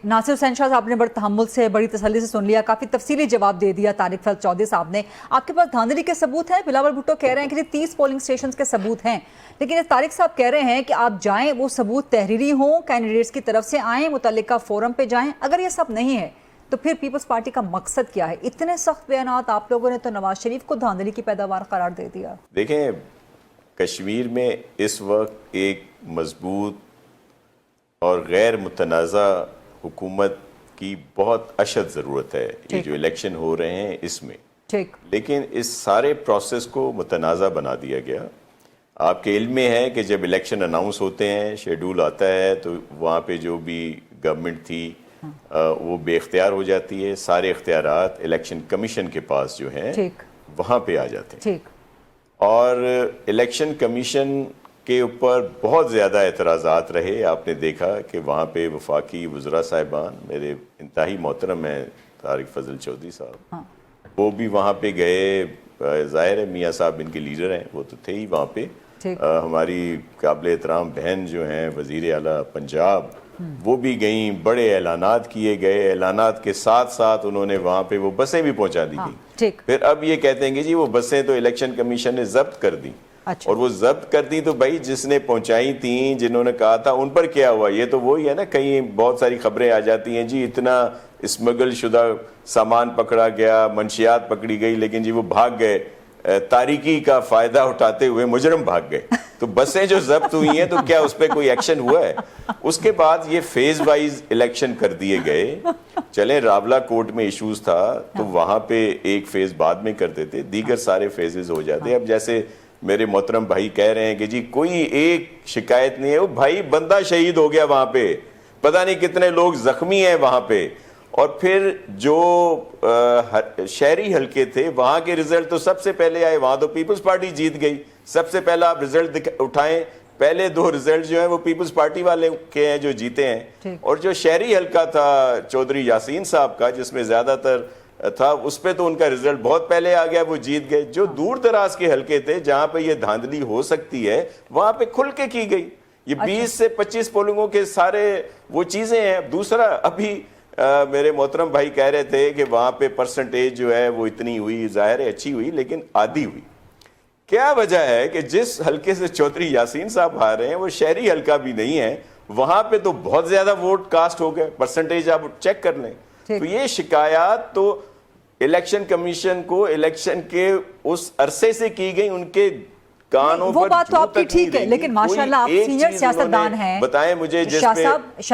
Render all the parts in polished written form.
नासिर हुसैन शाह साहब ने बड़े तहम्मुल से, बड़ी तसल्ली से सुन लिया, काफ़ी तफसीली जवाब दे दिया तारिक फैज़ चौधरी साहब ने। आपके पास धांधली के सबूत हैं? बिलावल भुट्टो कह रहे हैं कि 30 पोलिंग स्टेशन के सबूत हैं, लेकिन ये तारिक साहब कह रहे हैं कि आप जाएं, वो सबूत तहरीरी हों, कैंडिडेट्स की तरफ से आएँ, मुतल्लिका फोरम पे जाएँ। अगर ये सब नहीं है तो फिर पीपल्स पार्टी का मकसद क्या है? इतने सख्त बयानात आप लोगों ने तो नवाज शरीफ को धांधली की पैदावार करार दे दिया। देखें, कश्मीर में इस वक्त एक मजबूत और गैर मुतनाज़ा हुकूमत की बहुत अशद ज़रूरत है। ये जो इलेक्शन हो रहे हैं इसमें, ठीक, लेकिन इस सारे प्रोसेस को मुतनाज़ा बना दिया गया। आपके इल्म में है कि जब इलेक्शन अनाउंस होते हैं, शेड्यूल आता है, तो वहाँ पे जो भी गवर्नमेंट थी वो बेख्तियार हो जाती है। सारे इख्तियारात इलेक्शन कमीशन के पास जो हैं वहाँ पे आ जाते हैं। ठीक। और इलेक्शन कमीशन के ऊपर बहुत ज़्यादा एतराज़ात रहे। आपने देखा कि वहाँ पे वफाकी वज़रा साहिबान, मेरे इंतहाई मोहतरम हैं तारिक फजल चौधरी साहब, वो भी वहाँ पे गए। ज़ाहिर है मियाँ साहब इनके लीडर हैं, वो तो थे ही वहाँ पे। हमारी काबिल एहतराम बहन जो हैं वज़ीर आला पंजाब, वो भी गईं। बड़े ऐलानात किए गए, ऐलानात के साथ साथ उन्होंने वहाँ पे वो बसें भी पहुँचा दी गई। फिर अब ये कहते हैं कि जी वो बसें तो इलेक्शन कमीशन ने जब्त कर दी। अच्छा। और वो जब्त कर दी तो भाई जिसने पहुंचाई थी, जिन्होंने कहा था, उन पर क्या हुआ? ये तो वही है ना, कहीं बहुत सारी खबरें आ जाती हैं जी इतना स्मगल शुदा सामान पकड़ा गया, मंशियात पकड़ी गई, लेकिन जी वो भाग गए, तारीकी का फायदा उठाते हुए मुजरम भाग गए। तो बसें जो जब्त हुई हैं, तो क्या उस पर कोई एक्शन हुआ है? उसके बाद ये फेज वाइज इलेक्शन कर दिए गए। चले रावला कोर्ट में इश्यूज था तो वहां पे एक फेज बाद में करते थे, दीगर सारे फेजेस हो जाते। अब जैसे मेरे मोहतरम भाई कह रहे हैं कि जी कोई एक शिकायत नहीं है, वो भाई बंदा शहीद हो गया वहां पे, पता नहीं कितने लोग जख्मी हैं वहां पे। और फिर जो शहरी हलके थे वहां के रिजल्ट तो सबसे पहले आए, वहां तो पीपल्स पार्टी जीत गई। सबसे पहला आप रिजल्ट उठाएं, पहले दो रिजल्ट जो है वो पीपल्स पार्टी वाले के हैं जो जीते हैं। और जो शहरी हलका था चौधरी यासीन साहब का, जिसमें ज्यादातर था, उस पे तो उनका रिजल्ट बहुत पहले आ गया, वो जीत गए। जो दूर दराज के हलके थे जहां पे ये धांधली हो सकती है, वहां पे खुल के की गई। ये 20 से 25 पोलिंगों के सारे वो चीजें हैं। दूसरा, अभी मेरे मोहतरम भाई कह रहे थे कि वहां पे परसेंटेज जो है वो इतनी हुई, जाहिर है अच्छी हुई, लेकिन आधी हुई। क्या वजह है कि जिस हलके से चौधरी यासीन साहब आ रहे हैं वो शहरी हलका भी नहीं है, वहां पे तो बहुत ज्यादा वोट कास्ट हो गए, परसेंटेज आप चेक कर लें। तो ये शिकायत तो इलेक्शन कमीशन को इलेक्शन के उस अरसे से की गई, उनके कानों वो पर बात तो आपकी ठीक है, लेकिन माशाल्लाह आप सीनियर सियासतदान हैं। बताएं मुझे शाह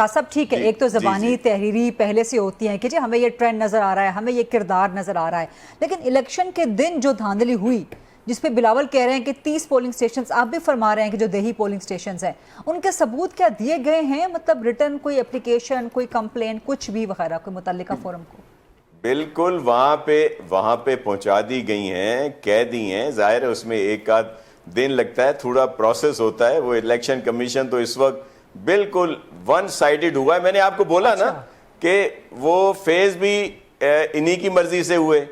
साहब ठीक है, एक तो ज़बानी तहरीरी पहले से होती है कि जी हमें ये ट्रेंड नजर आ रहा है, हमें ये किरदार नजर आ रहा है, लेकिन इलेक्शन के दिन जो धांधली हुई जिसपे बिलावल कह रहे हैं कि 30 पोलिंग स्टेशंस, आप भी फरमा रहे हैं कि जो देही पोलिंग स्टेशंस हैं उनके सबूत क्या दिए गए हैं? मतलब रिटर्न कोई एप्लीकेशन, कोई कंप्लेंट, कुछ भी वगैरह कोई मुतल्लिका फोरम को? बिल्कुल वहां पे पहुंचा दी गई हैं, कह दी हैं। जाहिर है उसमें एक आध दिन लगता है, थोड़ा प्रोसेस होता है। वो इलेक्शन कमीशन तो इस वक्त बिल्कुल वन साइडेड हुआ है। मैंने आपको बोला ना कि वो फेज भी इन्हीं की मर्जी से हुए।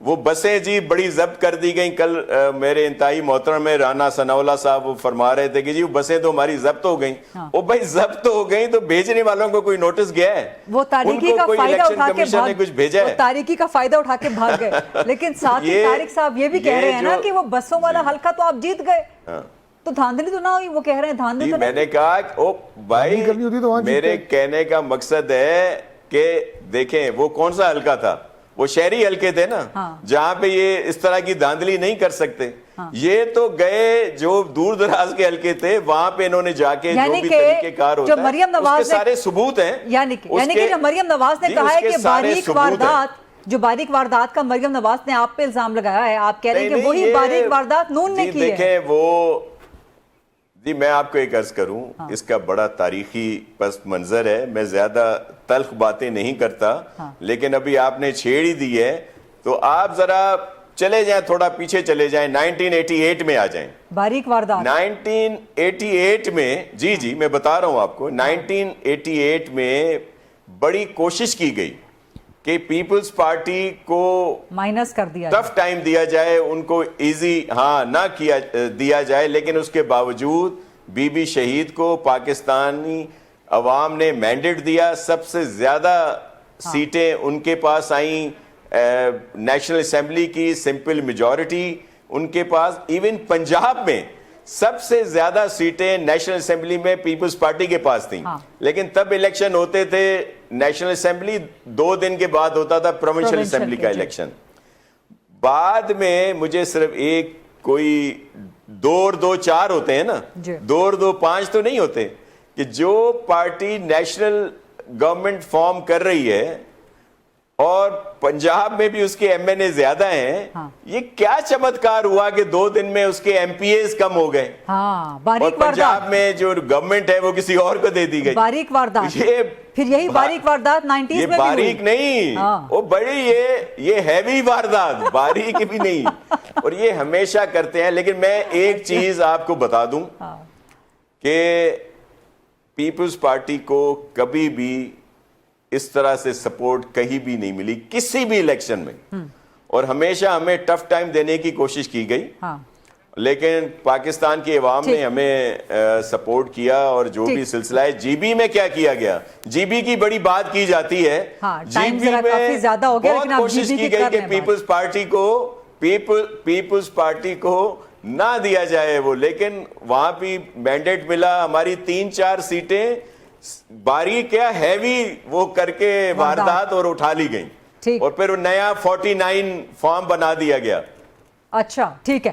वो बसें जी बड़ी जब्त कर दी गई। कल मेरे इंतहाई मोहतरम में राना सनाउल्लाह साहब वो फरमा रहे थे कि जी वो बसें तो हमारी जब्त हो गई। ओ भाई जब्त हो गई तो भेजने वालों को कोई नोटिस गया है? वो तारीकी का फायदा उठा के भाग, कुछ भेजा है? तारीकी का फायदा उठा के भाग गए। लेकिन साथ ही तारिक साहब ये भी कह रहे हैं ना कि वो बसों वाला हल्का तो आप जीत गए, तो धांधली तो ना हुई। वो कह रहे हैं धांधली तो मैंने कहा ओ भाई, मेरे कहने का मकसद है कि देखें वो कौन सा हल्का था, वो शहरी हल्के थे ना, जहां पे ये इस तरह की धांधली नहीं कर सकते। ये तो गए जो दूर दराज के हल्के थे, वहां पे इन्होंने जाके जो भी तरीकेकार होता है, मरियम नवाज उसके सारे सबूत हैं। यानी कि जो मरियम नवाज ने कहा है कि बारीक वारदात का मरियम नवाज ने आप पे इल्जाम लगाया है, आप कह रहे हैं कि वही बारीक वारदात नून ने की है। देखें वो जी, मैं आपको एक अर्ज करूं, इसका बड़ा तारीखी पस मंजर है। मैं ज्यादा तल्ख बातें नहीं करता, लेकिन अभी आपने छेड़ ही दी है तो आप जरा चले जाएं, थोड़ा पीछे चले जाएं, 1988 में आ जाएं। बारीक वारदात 1988 में, जी मैं बता रहा हूं आपको, 1988 में बड़ी कोशिश की गई कि पीपल्स पार्टी को माइनस कर दिया, टफ टाइम दिया जाए, उनको इजी ना किया दिया जाए, लेकिन उसके बावजूद बीबी शहीद को पाकिस्तानी عوام نے مینڈیٹ دیا, سب سے زیادہ سیٹیں ان کے پاس آئیں, نیشنل اسمبلی کی سمپل میجورٹی ان کے پاس. ایون پنجاب میں سب سے زیادہ سیٹیں نیشنل اسمبلی میں پیپلز پارٹی کے پاس تھیں, لیکن تب الیکشن ہوتے تھے نیشنل اسمبلی 2 دن کے بعد ہوتا تھا پروونشل اسمبلی کا الیکشن. بعد میں مجھے صرف ایک کوئی 2 اور 2 4 ہوتے ہیں نا, 2 اور 2 5 تو نہیں ہوتے, کہ جو پارٹی نیشنل گورنمنٹ فارم کر رہی ہے اور پنجاب میں بھی اس کے ایم این اے زیادہ ہیں, یہ کیا چمتکار ہوا کہ 2 دن میں اس کے ایم پی ایز کم ہو گئے, اور پنجاب میں جو گورنمنٹ ہے وہ کسی اور کو دے دی گئی. باریک واردات, پھر یہی باریک واردات 90s میں بھی ہوئی. یہ باریک نہیں, وہ بڑی یہ ہیوی واردات, باریک بھی نہیں, اور یہ ہمیشہ کرتے ہیں. لیکن میں ایک چیز آپ کو بتا دوں کہ پیپلز پارٹی کو کبھی بھی اس طرح سے سپورٹ کہیں بھی نہیں ملی کسی بھی الیکشن میں, اور ہمیشہ ہمیں ٹف ٹائم دینے کی کوشش کی گئی, لیکن پاکستان کی عوام نے ہمیں سپورٹ کیا. اور جو بھی سلسلہ ہے جی بی میں کیا کیا گیا, جی بی کی بڑی بات کی جاتی ہے, جی بی میں بہت کوشش کی گئی کہ پیپلز پارٹی کو نہ دیا جائے وہ, لیکن وہاں بھی مینڈیٹ ملا. ہماری 3-4 سیٹیں باریک کیا ہیوی وہ کر کے واردات اور اٹھا لی گئیں, اور پھر نیا 49 فارم بنا دیا گیا. اچھا ٹھیک ہے.